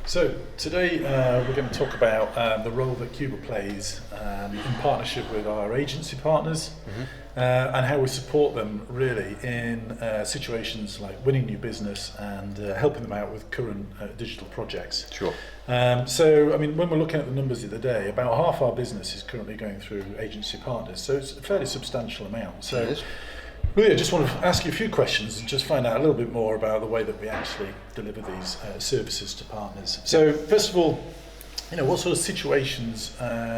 So today we're going to talk about the role that Quba plays in partnership with our agency partners, and how we support them really in situations like winning new business and helping them out with current digital projects. Sure. So, I mean, when we're looking at the numbers of the day, about half our business is currently going through agency partners, so it's a fairly substantial amount. So, really, I just want to ask you a few questions and just find out a little bit more about the way that we actually deliver these services to partners. So, first of all, what sort of situations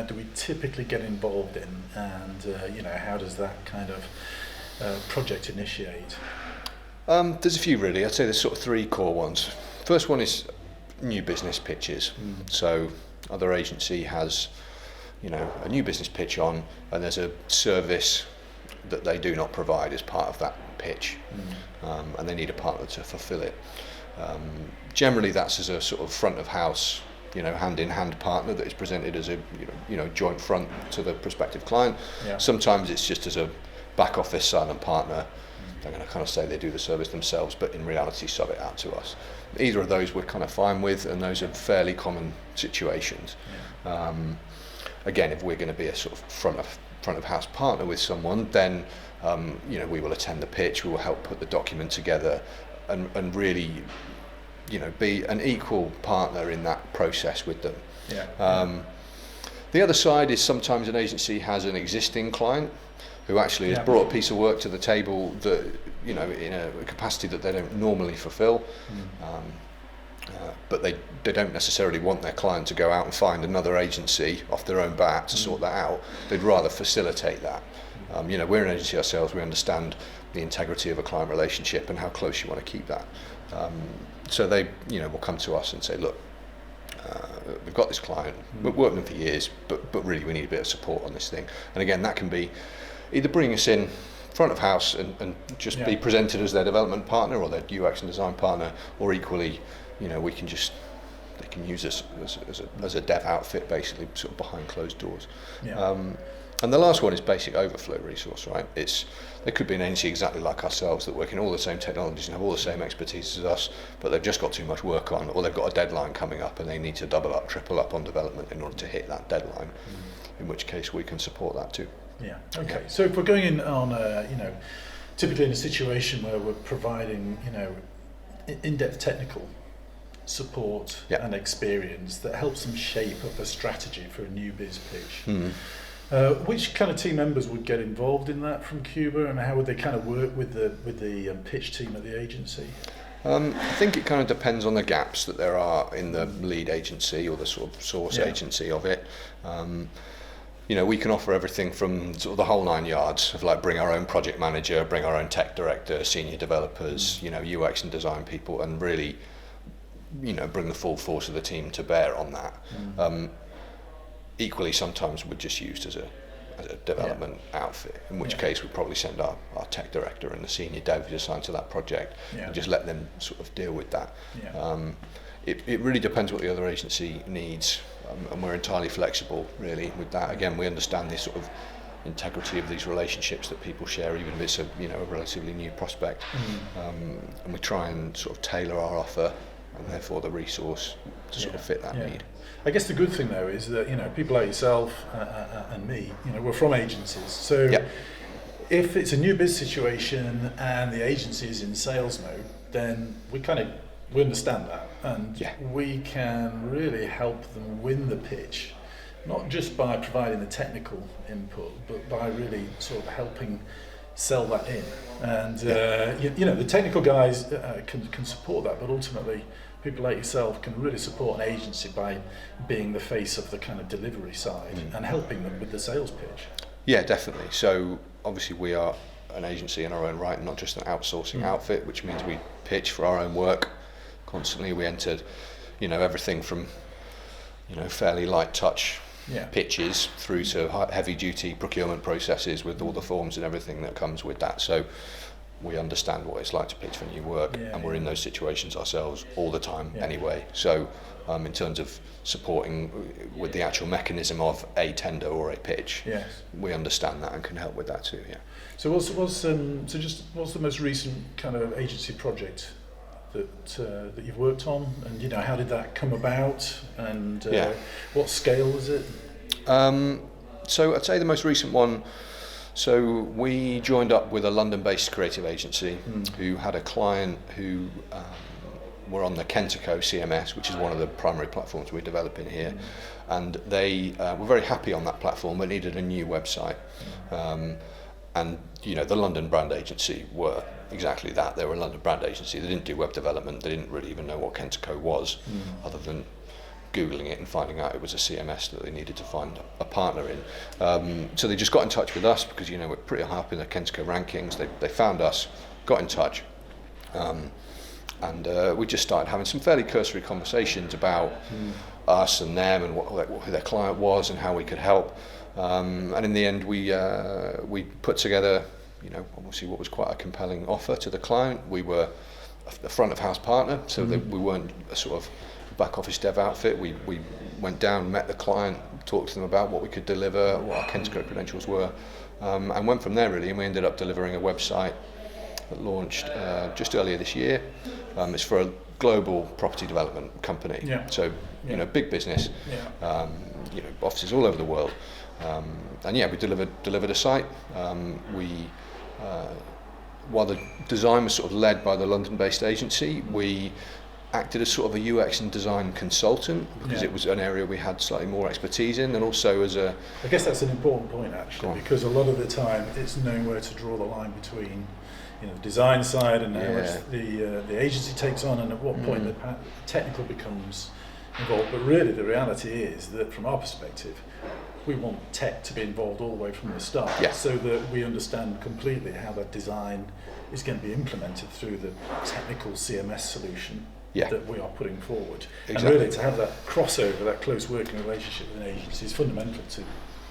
do we typically get involved in, and how does that kind of project initiate? There's a few really. I'd say there's sort of three core ones. First one is new business pitches. So, other agency has, a new business pitch on, and there's a service that they do not provide as part of that pitch, and they need a partner to fulfill it. Generally, that's as a sort of front of house, hand-in-hand partner that is presented as a joint front to the prospective client. Yeah. Sometimes it's just as a back office silent partner. They're going to kind of say they do the service themselves, but in reality sub it out to us. Either of those we're kind of fine with, and those are fairly common situations. Yeah. Again, if we're going to be a sort of front of house partner with someone, then we will attend the pitch, we will help put the document together, and really be an equal partner in that process with them. Yeah. The other side is sometimes an agency has an existing client who actually has brought a piece of work to the table that in a capacity that they don't normally fulfill. But they don't necessarily want their client to go out and find another agency off their own bat to sort that out. They'd rather facilitate that. We're an agency ourselves, we understand the integrity of a client relationship and how close you want to keep that. So they will come to us and say, look, we've got this client, we've worked with them for years, but really we need a bit of support on this thing. And again, that can be either bring us in front of house and just be presented as their development partner or their UX and design partner, or equally they can use us as a dev outfit, basically, sort of behind closed doors. Yeah. And the last one is basic overflow resource, right? There could be an agency exactly like ourselves that work in all the same technologies and have all the same expertise as us, but they've just got too much work on, or they've got a deadline coming up and they need to double up, triple up on development in order to hit that deadline, in which case we can support that too. Yeah, okay. So if we're going in on, typically in a situation where we're providing, in-depth technical support and experience that helps them shape up a strategy for a new biz pitch. Which kind of team members would get involved in that from Quba, and how would they kind of work with the pitch team at the agency? I think it kind of depends on the gaps that there are in the lead agency or the sort of source agency of it. We can offer everything from sort of the whole 9 yards of like bring our own project manager, bring our own tech director, senior developers, UX and design people, and really bring the full force of the team to bear on that. Equally, sometimes we're just used as a development outfit, in which case we'd probably send our tech director and the senior dev assigned to that project and just let them sort of deal with that. It really depends what the other agency needs, and we're entirely flexible really with that. Again, we understand the sort of integrity of these relationships that people share, even if it's a relatively new prospect, and we try and sort of tailor our offer and therefore the resource to sort of fit that need. I guess the good thing though is that people like yourself and me, we're from agencies. So if it's a new biz situation and the agency is in sales mode, then we understand that, and we can really help them win the pitch, not just by providing the technical input, but by really sort of helping sell that in. And the technical guys can support that, but ultimately people like yourself can really support an agency by being the face of the kind of delivery side and helping them with the sales pitch. Yeah, definitely. So obviously we are an agency in our own right, not just an outsourcing outfit, which means we pitch for our own work constantly. We entered everything from fairly light touch pitches through to heavy duty procurement processes with all the forms and everything that comes with that. So we understand what it's like to pitch for new work, and we're in those situations ourselves all the time anyway. So in terms of supporting with the actual mechanism of a tender or a pitch, we understand that and can help with that too. Yeah. So what's the most recent kind of agency project that you've worked on, and you know, how did that come about, and what scale was it? So I'd say the most recent one. So we joined up with a London-based creative agency who had a client who were on the Kentico CMS, which is one of the primary platforms we're developing here, and they were very happy on that platform but needed a new website. And you know, the London brand agency were exactly that. They were a London brand agency. They didn't do web development. They didn't really even know what Kentico was, other than Googling it and finding out it was a CMS that they needed to find a partner in. So they just got in touch with us because, you know, we're pretty high up in the Kentico rankings. They found us, got in touch, and we just started having some fairly cursory conversations about us and them and what their client was and how we could help. And in the end, we put together, you know, obviously what was quite a compelling offer to the client. We were a front of house partner, so that we weren't a sort of back office dev outfit. We went down, met the client, talked to them about what we could deliver, what our Kentico credentials were, and went from there really. And we ended up delivering a website that launched just earlier this year. It's for a global property development company, so you know, big business, you know, offices all over the world. And we delivered a site. While the design was sort of led by the London-based agency, we acted as sort of a UX and design consultant because it was an area we had slightly more expertise in, and also as a... I guess that's an important point actually, because a lot of the time it's knowing where to draw the line between, you know, the design side and how much the agency takes on, and at what point the technical becomes involved. But really the reality is that from our perspective, we want tech to be involved all the way from the start, so that we understand completely how that design is going to be implemented through the technical CMS solution that we are putting forward. And really to have that crossover, that close working relationship with an agency is fundamental to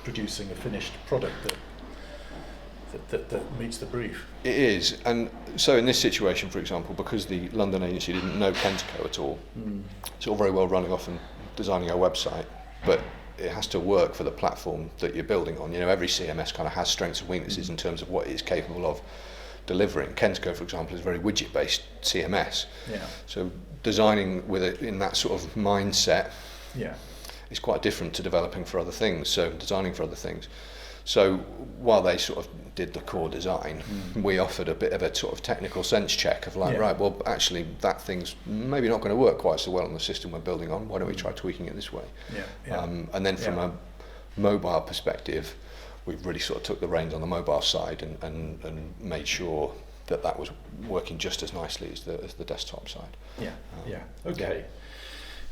producing a finished product that meets the brief. It is, and so in this situation, for example, because the London agency didn't know Kentico at all, it's all very well running off and designing a website, but it has to work for the platform that you're building on. You know, every CMS kind of has strengths and weaknesses in terms of what it's capable of delivering. Kentico, for example, is a very widget-based CMS. So designing with it in that sort of mindset is quite different to developing for other things, so designing for other things. So while they sort of did the core design, we offered a bit of a sort of technical sense check of like, right, well, actually that thing's maybe not going to work quite so well on the system we're building on. Why don't we try tweaking it this way? And then from a mobile perspective, we really sort of took the reins on the mobile side and made sure that was working just as nicely as the desktop side.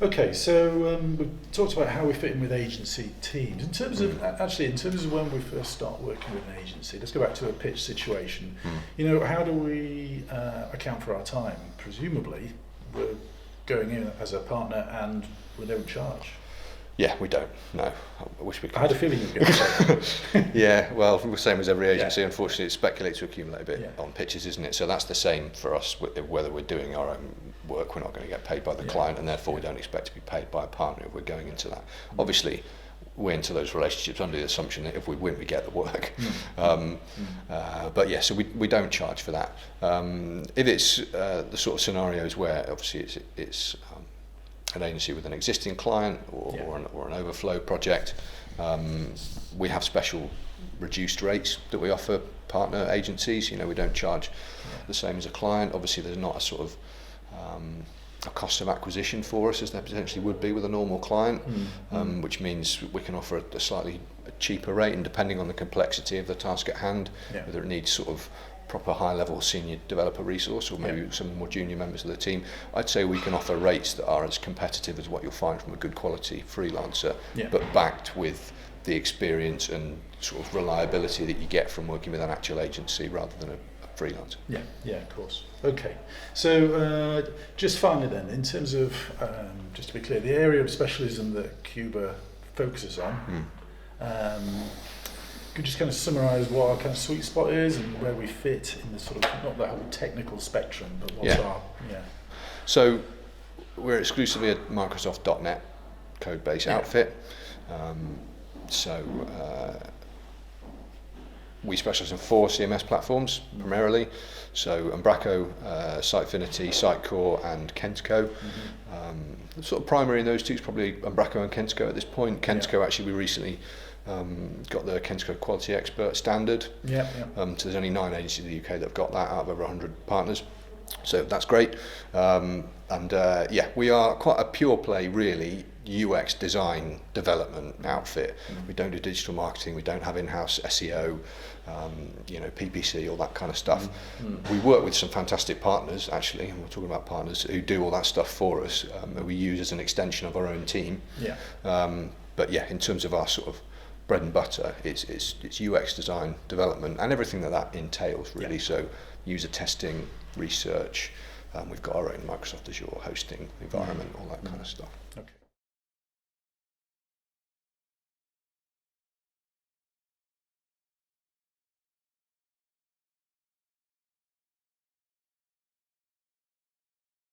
Okay, so we've talked about how we fit in with agency teams. In terms of when we first start working with an agency, let's go back to a pitch situation. You know, how do we account for our time? Presumably, we're going in as a partner and we don't charge. Yeah, we don't. No, I wish we could. I had a feeling you were going to say that. Yeah, well, the same as every agency. Unfortunately, it's speculate to accumulate a bit on pitches, isn't it? So that's the same for us. Whether we're doing our own work, we're not going to get paid by the client, and therefore we don't expect to be paid by a partner if we're going into that. Obviously, we're into those relationships under the assumption that if we win, we get the work. But yeah, so we don't charge for that. If it's the sort of scenarios where obviously it's an agency with an existing client or an overflow project, we have special reduced rates that we offer partner agencies. You know, we don't charge the same as a client. Obviously, there's not a sort of a cost of acquisition for us as there potentially would be with a normal client, which means we can offer a slightly cheaper rate, and depending on the complexity of the task at hand, whether it needs sort of proper high-level senior developer resource or maybe some more junior members of the team, I'd say we can offer rates that are as competitive as what you'll find from a good quality freelancer, but backed with the experience and sort of reliability that you get from working with an actual agency rather than a freelancer. Yeah, of course. Okay, so just finally then, in terms of, just to be clear, the area of specialism that Quba focuses on, could you just kind of summarise what our kind of sweet spot is and where we fit in the sort of, not the whole technical spectrum, but what's our, So we're exclusively a Microsoft.NET code base outfit. We specialise in 4 CMS platforms primarily. So Umbraco, Sitefinity, Sitecore and Kentco. Sort of primary in those two is probably Umbraco and Kentco at this point. Kentco actually we recently got the Kentco Quality Expert standard. So there's only 9 agencies in the UK that have got that out of over 100 partners. So that's great. We are quite a pure play really UX design development outfit. We don't do digital marketing, we don't have in-house SEO, PPC, all that kind of stuff. We work with some fantastic partners actually, and we're talking about partners who do all that stuff for us, that we use as an extension of our own team. In terms of our sort of bread and butter, it's UX design development and everything that entails really. So user testing, research, we've got our own Microsoft Azure hosting environment, all that kind of stuff. Okay.